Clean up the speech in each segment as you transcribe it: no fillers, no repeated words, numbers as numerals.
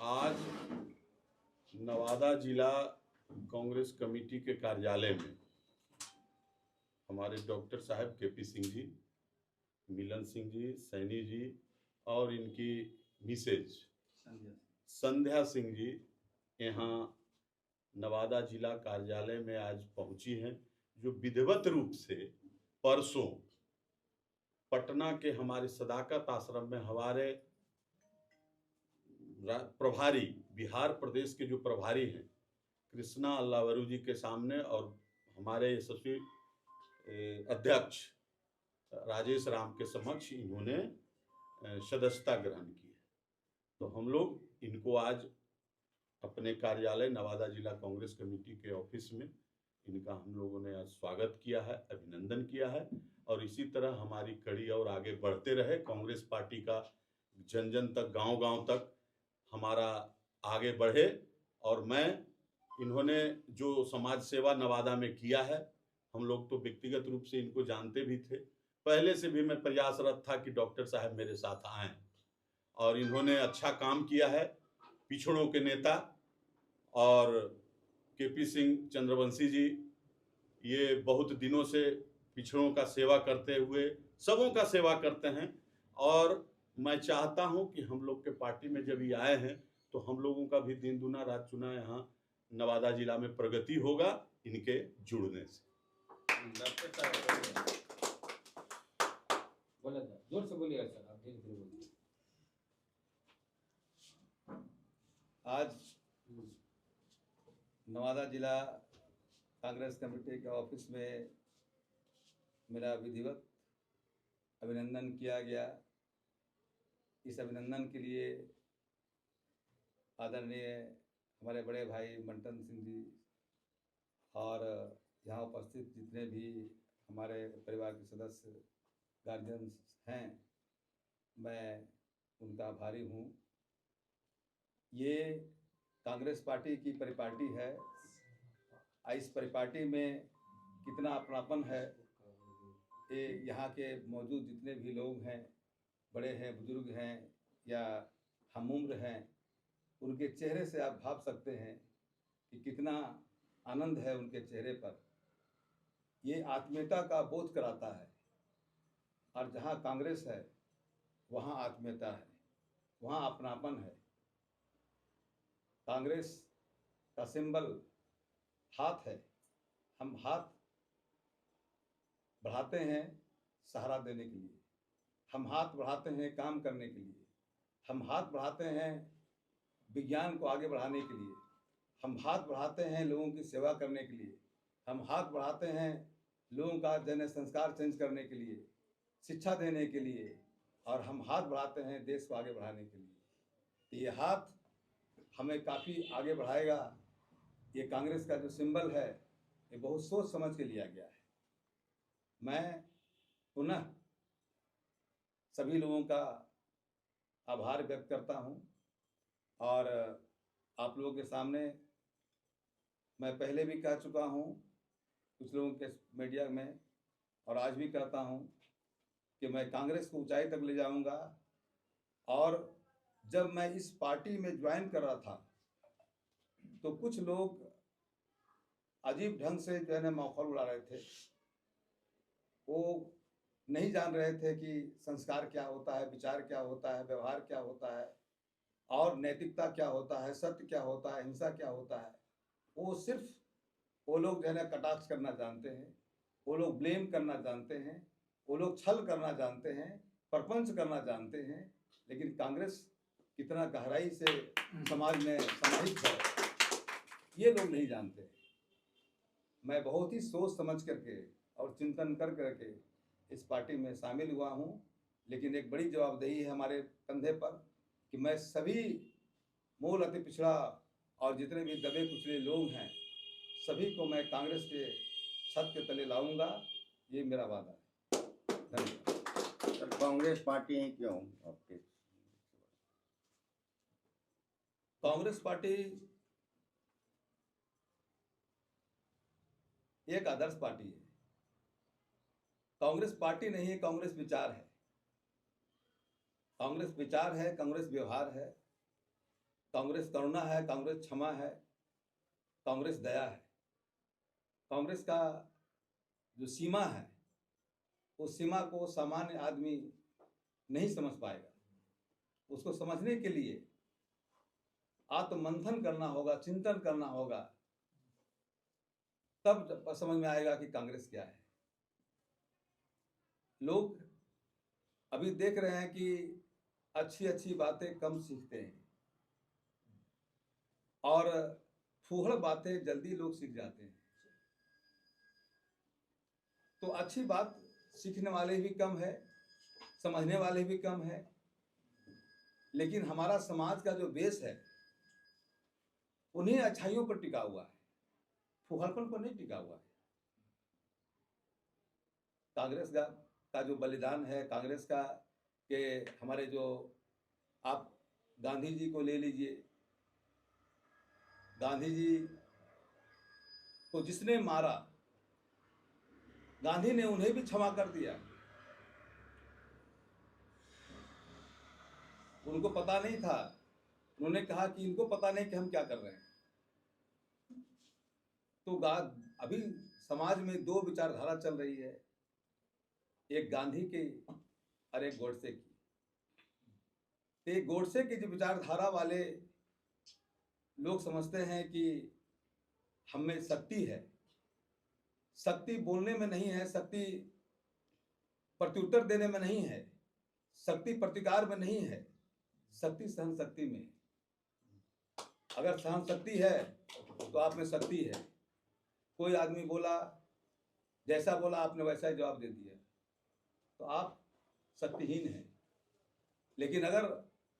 आज नवादा जिला कांग्रेस कमेटी के कार्यालय में हमारे डॉक्टर साहब केपी सिंह जी, मिलन सिंह जी, सैनी जी और इनकी मिसेज संध्या सिंह जी यहाँ नवादा जिला कार्यालय में आज पहुंची हैं, जो विधिवत रूप से परसों पटना के हमारे सदाकत आश्रम में हमारे प्रभारी, बिहार प्रदेश के जो प्रभारी हैं कृष्णा अल्लावरू जी के सामने और हमारे यशस्वी अध्यक्ष राजेश राम के समक्ष इन्होंने सदस्यता ग्रहण की है। तो हम लोग इनको आज अपने कार्यालय नवादा जिला कांग्रेस कमेटी के ऑफिस में इनका हम लोगों ने आज स्वागत किया है, अभिनंदन किया है और इसी तरह हमारी कड़ी और आगे बढ़ते रहे। कांग्रेस पार्टी का जन जन तक, गांव गांव तक हमारा आगे बढ़े और मैं इन्होंने जो समाज सेवा नवादा में किया है, हम लोग तो व्यक्तिगत रूप से इनको जानते भी थे, पहले से भी मैं प्रयासरत था कि डॉक्टर साहब मेरे साथ आएं और इन्होंने अच्छा काम किया है। पिछड़ों के नेता और केपी सिंह चंद्रवंशी जी ये बहुत दिनों से पिछड़ों का सेवा करते हुए सबों का सेवा करते हैं और मैं चाहता हूं कि हम लोग के पार्टी में जब ये आए हैं तो हम लोगों का भी दिन दुना रात चुना यहाँ नवादा जिला में प्रगति होगा इनके जुड़ने से। जोर से बोलिएगा सर, आप धीरे धीरे बोलिए। आज नवादा जिला कांग्रेस कमेटी के ऑफिस में मेरा विधिवत अभिनंदन किया गया। इस अभिनंदन के लिए आदरणीय हमारे बड़े भाई मंटन सिंह जी और यहाँ उपस्थित जितने भी हमारे परिवार के सदस्य गार्जियंस हैं, मैं उनका आभारी हूँ। ये कांग्रेस पार्टी की परिपाटी है। इस परिपाटी में कितना अपनापन है ये यहाँ के मौजूद जितने भी लोग हैं, बड़े हैं, बुजुर्ग हैं या हम उम्र हैं, उनके चेहरे से आप भाप सकते हैं कि कितना आनंद है उनके चेहरे पर। ये आत्मीयता का बोध कराता है और जहाँ कांग्रेस है वहाँ आत्मीयता है, वहाँ अपनापन है। कांग्रेस का सिंबल हाथ है। हम हाथ बढ़ाते हैं सहारा देने के लिए, हम हाथ बढ़ाते हैं काम करने के लिए, हम हाथ बढ़ाते हैं विज्ञान को आगे बढ़ाने के लिए, हम हाथ बढ़ाते हैं लोगों की सेवा करने के लिए, हम हाथ बढ़ाते हैं लोगों का जन संस्कार चेंज करने के लिए, शिक्षा देने के लिए, और हम हाथ बढ़ाते हैं देश को आगे बढ़ाने के लिए। तो ये हाथ हमें काफ़ी आगे बढ़ाएगा। ये कांग्रेस का जो सिंबल है ये बहुत सोच समझ के लिया गया है। मैं पुनः सभी लोगों का आभार व्यक्त करता हूं और आप लोगों के सामने मैं पहले भी कह चुका हूं कुछ लोगों के मीडिया में और आज भी कहता हूं कि मैं कांग्रेस को ऊंचाई तक ले जाऊंगा। और जब मैं इस पार्टी में ज्वाइन कर रहा था तो कुछ लोग अजीब ढंग से जो है ना माहौल उड़ा रहे थे। वो नहीं जान रहे थे कि संस्कार क्या होता है, विचार क्या होता है, व्यवहार क्या होता है और नैतिकता क्या होता है, सत्य क्या होता है, हिंसा क्या होता है। वो सिर्फ वो लोग जो है ना कटाक्ष करना जानते हैं, वो लोग ब्लेम करना जानते हैं, वो लोग छल करना जानते हैं, प्रपंच करना जानते हैं। लेकिन कांग्रेस कितना गहराई से समाज में समाहित है ये लोग नहीं जानते। मैं बहुत ही सोच समझ करके और चिंतन कर करके इस पार्टी में शामिल हुआ हूँ। लेकिन एक बड़ी जवाबदेही है हमारे कंधे पर कि मैं सभी मूल अति पिछड़ा और जितने भी दबे कुचले लोग हैं सभी को मैं कांग्रेस के छत के तले लाऊंगा। ये मेरा वादा है। धन्यवाद। सर, कांग्रेस पार्टी है क्यों आपके? कांग्रेस पार्टी एक आदर्श पार्टी है। कांग्रेस पार्टी नहीं है, कांग्रेस विचार है। कांग्रेस विचार है, कांग्रेस व्यवहार है, कांग्रेस करुणा है, कांग्रेस क्षमा है, कांग्रेस दया है। कांग्रेस का जो सीमा है उस सीमा को सामान्य आदमी नहीं समझ पाएगा। उसको समझने के लिए आत्ममंथन करना होगा, चिंतन करना होगा, तब समझ में आएगा कि कांग्रेस क्या है। लोग अभी देख रहे हैं कि अच्छी अच्छी बातें कम सीखते हैं और फूहड़ बातें जल्दी लोग सीख जाते हैं। तो अच्छी बात सीखने वाले भी कम है, समझने वाले भी कम है। लेकिन हमारा समाज का जो बेस है उन्हीं अच्छाइयों पर टिका हुआ है, फूहड़पन पर नहीं टिका हुआ है। कांग्रेस का जो बलिदान है, कांग्रेस का के हमारे जो, आप गांधी जी को ले लीजिए, गांधी जी को जिसने मारा, गांधी ने उन्हें भी क्षमा कर दिया। उनको पता नहीं था, उन्होंने कहा कि इनको पता नहीं कि हम क्या कर रहे हैं। तो अभी समाज में दो विचारधारा चल रही है, एक गांधी की और एक गोडसे की। एक गोडसे की जो विचारधारा वाले लोग समझते हैं कि हम में शक्ति है, शक्ति बोलने में नहीं है, शक्ति प्रत्युत्तर देने में नहीं है, शक्ति प्रतिकार में नहीं है, शक्ति सहन शक्ति में। अगर सहन शक्ति है तो आप में शक्ति है। कोई आदमी बोला, जैसा बोला आपने वैसा ही जवाब दे दिया, तो आप शक्तिहीन हैं। लेकिन अगर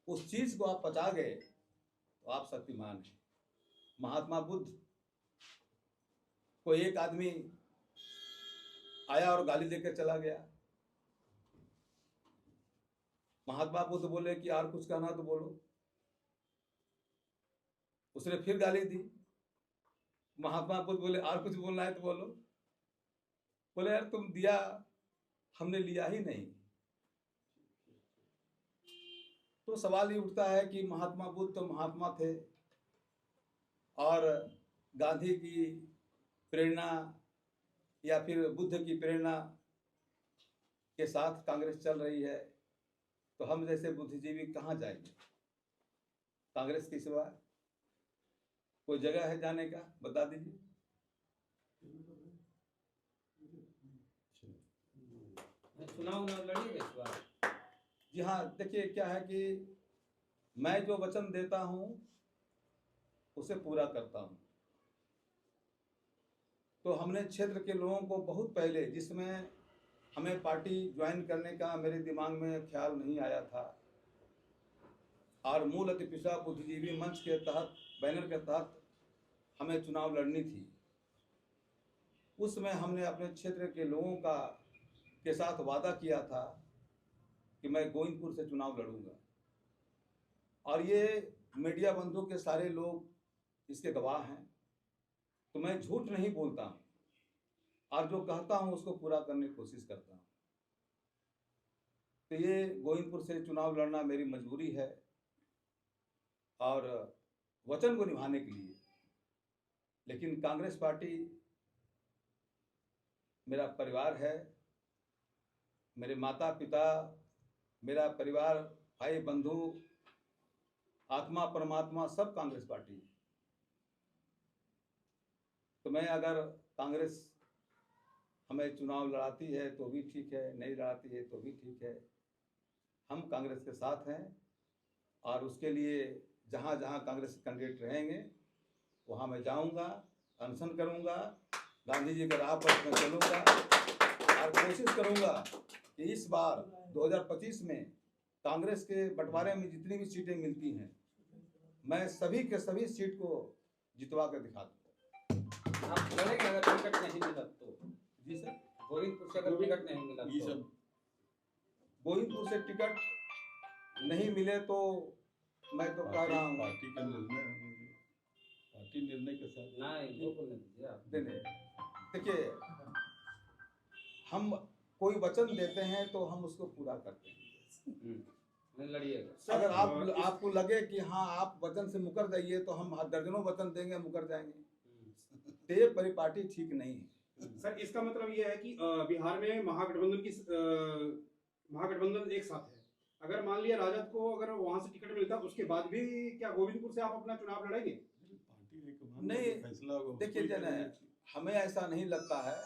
उस चीज को आप पचा गए तो आप शक्तिमान हैं। महात्मा बुद्ध को एक आदमी आया और गाली देकर चला गया। महात्मा बुद्ध बोले कि और कुछ कहना तो बोलो। उसने फिर गाली दी। महात्मा बुद्ध बोले और कुछ बोलना है तो बोलो। बोले यार तुम दिया, हमने लिया ही नहीं। तो सवाल ये उठता है कि महात्मा बुद्ध तो महात्मा थे और गांधी की प्रेरणा या फिर बुद्ध की प्रेरणा के साथ कांग्रेस चल रही है, तो हम जैसे बुद्धिजीवी कहाँ जाएंगे? कांग्रेस के सिवा कोई जगह है जाने का? बता दीजिए। चुनाव लड़िएगा इस बार? जी हाँ, देखिए क्या है कि मैं जो वचन देता हूँ उसे पूरा करता हूँ। तो हमने क्षेत्र के लोगों को बहुत पहले, जिसमें हमें पार्टी ज्वाइन करने का मेरे दिमाग में ख्याल नहीं आया था, और मूल अति पिछड़ा बुद्धिजीवी मंच के तहत, बैनर के तहत हमें चुनाव लड़नी थी। उसमें हमने अपने क्षेत्र के लोगों के साथ वादा किया था कि मैं गोविंदपुर से चुनाव लड़ूंगा, और ये मीडिया बंधु के सारे लोग इसके गवाह हैं। तो मैं झूठ नहीं बोलता हूँ, और जो कहता हूँ उसको पूरा करने की कोशिश करता हूँ। तो ये गोविंदपुर से चुनाव लड़ना मेरी मजबूरी है, और वचन को निभाने के लिए। लेकिन कांग्रेस पार्टी मेरा परिवार है, मेरे माता पिता, मेरा परिवार, भाई बंधु, आत्मा परमात्मा सब कांग्रेस पार्टी है। तो मैं अगर कांग्रेस हमें चुनाव लड़ाती है तो भी ठीक है, नहीं लड़ाती है तो भी ठीक है। हम कांग्रेस के साथ हैं, और उसके लिए जहाँ जहाँ कांग्रेस कैंडिडेट रहेंगे वहाँ मैं जाऊँगा, अनशन करूँगा, गांधी जी के राह पर मैं चलूँगा, और कोशिश करूँगा कि इस बार 2025 में कांग्रेस के बंटवारे में जितनी भी सीटें मिलती हैं, मैं सभी के सभी सीट को जितवा कर दिखा दूँगा। आप लड़ेंगे अगर टिकट नहीं मिला तो? जी सर। गोविंदपुर से अगर टिकट नहीं मिला ये तो? सब गोविंदपुर से टिकट नहीं मिले तो मैं तो कह रहा हूँ पार्टी का निर्णय, पार्टी निर्णय के साथ नहीं, वो बोलने दीजिए आप। देखिए, हम कोई वचन देते हैं तो हम उसको पूरा करते हैं। लड़िएगा। अगर आपको लगे कि हाँ आप वचन से मुकर जाइए तो हम दर्जनों वचन देंगे, मुकर जाएंगे। तो ये परिपाटी ठीक नहीं है। सर इसका मतलब ये है कि बिहार में महागठबंधन एक साथ है। अगर मान लिया राजद को अगर वहां से टिकट मिलता उसके बाद भी क्या गोविंदपुर से आप अपना चुनाव लड़ेंगे? पार्टी हाईकमान का नहीं, जो फैसला होगा देखिए उसको ही जन करेंगे। हमें ऐसा नहीं लगता है,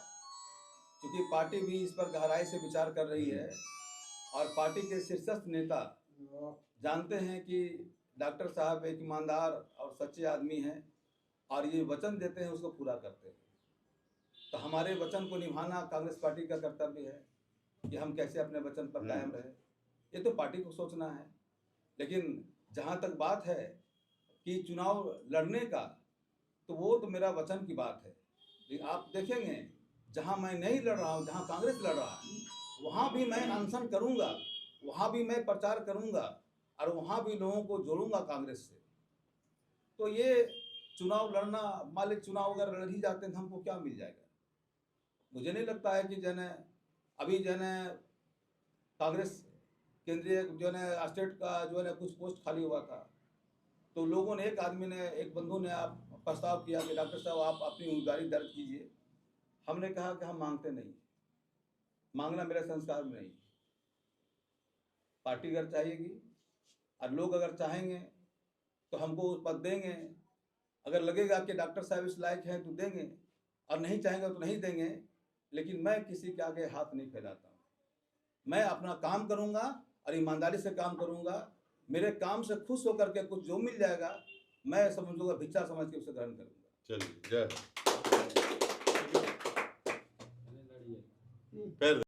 क्योंकि पार्टी भी इस पर गहराई से विचार कर रही है और पार्टी के शीर्षस्थ नेता जानते हैं कि डॉक्टर साहब एक ईमानदार और सच्चे आदमी हैं और ये वचन देते हैं उसको पूरा करते हैं। तो हमारे वचन को निभाना कांग्रेस पार्टी का कर्तव्य है कि हम कैसे अपने वचन पर कायम रहे। ये तो पार्टी को सोचना है। लेकिन जहाँ तक बात है कि चुनाव लड़ने का, तो वो तो मेरा वचन की बात है। लेकिन आप देखेंगे जहाँ मैं नहीं लड़ रहा हूँ, जहाँ कांग्रेस लड़ रहा है, वहाँ भी मैं अनशन करूँगा, वहाँ भी मैं प्रचार करूँगा और वहाँ भी लोगों को जोड़ूंगा कांग्रेस से। तो ये चुनाव लड़ना, मान लीजिए चुनाव अगर लड़ ही जाते हैं तो हमको क्या मिल जाएगा? मुझे नहीं लगता है कि अभी कांग्रेस केंद्रीय स्टेट का कुछ पोस्ट खाली हुआ था, तो लोगों ने, एक बंधु ने आप प्रस्ताव किया कि डॉक्टर साहब आप अपनी उम्मीदवारी दर्ज कीजिए। हमने कहा कि हम मांगते नहीं, मांगना मेरे संस्कार में नहीं। पार्टी अगर चाहेगी और लोग अगर चाहेंगे तो हमको पद देंगे। अगर लगेगा कि डॉक्टर साहब इस लायक हैं तो देंगे, और नहीं चाहेंगे तो नहीं देंगे। लेकिन मैं किसी के आगे हाथ नहीं फैलाता हूँ। मैं अपना काम करूँगा और ईमानदारी से काम करूँगा। मेरे काम से खुश होकर के कुछ जो मिल जाएगा मैं समझूंगा, भिक्षा समझ के उसे ग्रहण करूँगा। चलिए, जय। लड़िएगा। पैर